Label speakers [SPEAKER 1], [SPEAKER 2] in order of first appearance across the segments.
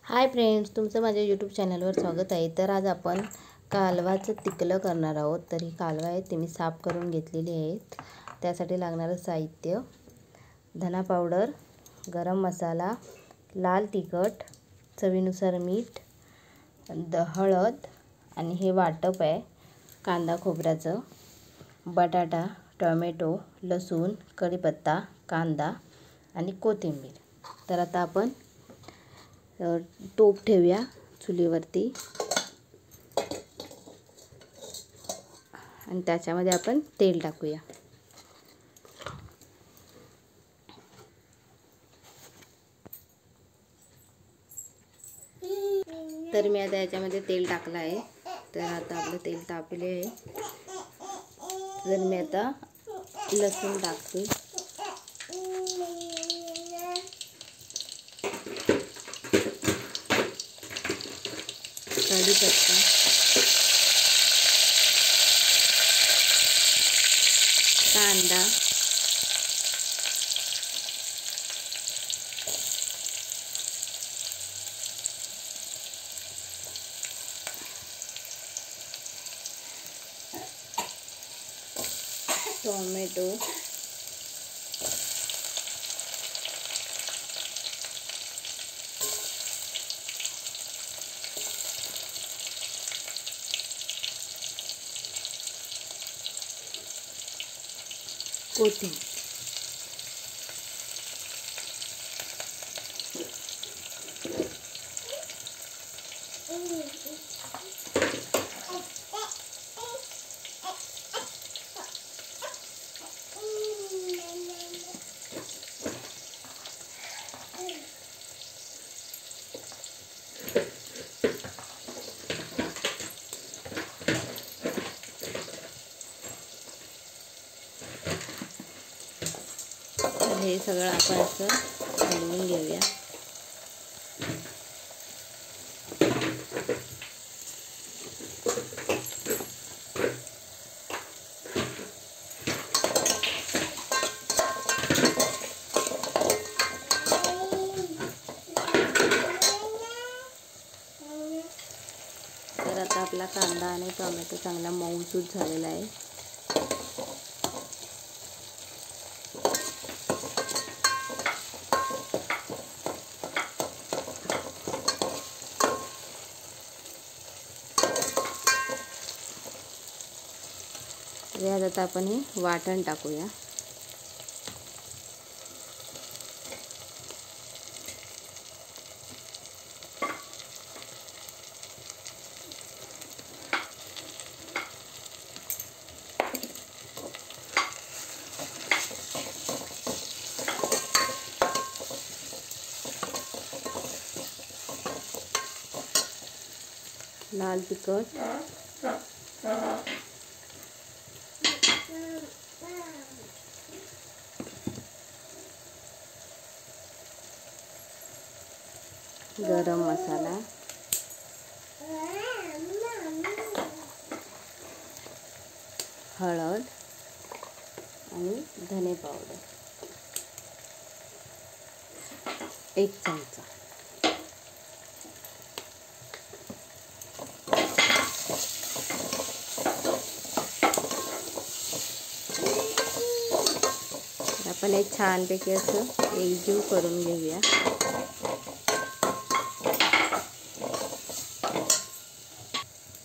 [SPEAKER 1] Hi friends, तुमचं माझ्या YouTube चॅनलवर स्वागत आहे। तर आज आपण कालवाचं तिकलं करणार आहोत। तर ही कालवा आहे ती मी साफ करून घेतलेली आहेत। त्यासाठी लागणारं साहित्य: धना पावडर, गरम मसाला, लाल तिखट, चवीनुसार मीठ, हळद आणि हे वाटप आहे कांदा खोबऱ्याचं, बटाटा, टोमॅटो, लसूण, कढीपत्ता, कांदा आणि कोथिंबीर। तर आता आपण टोप ठेवूया चुलीवरती आणि त्याच्यामध्ये आपण तेल टाकूया। तर मी आता याच्यामध्ये तेल टाकलं आहे। तर आता आपलं तेल तापले आहे। तर मी आता लसूण टाकते, कढीपत्ता, कांदा, टोमॅटो, कोथिंबीर। हे सगळं आपण असं हलवून घेऊया। तर आता आपला कांदा आणि टोमॅटो चांगला मऊसूत झालेला आहे। यात आता आपण हे वाटण टाकूया। लाल तिखट, गरम मसाला, हळद आणि धने पावडर 1 चमचा। आपण एक छानपैकी असं एकजीव करून घेऊया।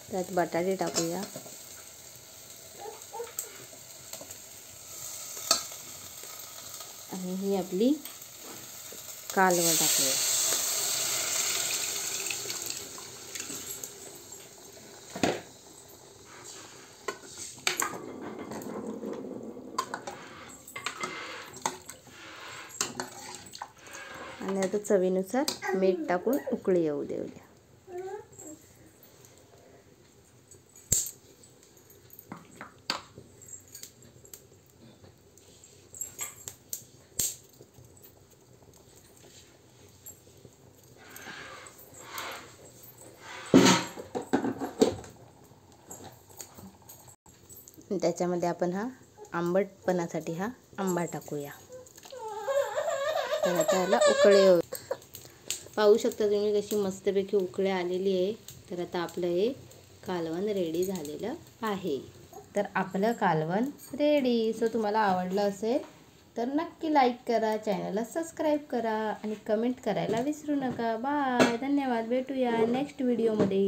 [SPEAKER 1] त्यात बटाटे टाकूया आणि ही आपली कालवं टाकूया। आणि आता चवीनुसार मीठ टाकून उकळी येऊ देऊया। त्याच्यामध्ये आपण हा आंबटपणासाठी आंबा टाकूया। तर आता याला उकळी येऊ। पाहू शकता तुम्ही कशी मस्तपैकी उकळी आलेली आहे. तर आता आपलं हे कालवण रेडी झालेलं आहे. तर आपलं कालवण रेडी. सो तुम्हाला आवडलं असेल तर नक्की लाईक करा, चॅनलला सबस्क्राईब करा आणि कमेंट करायला विसरू नका. बाय, धन्यवाद. भेटूया नेक्स्ट व्हिडिओमध्ये.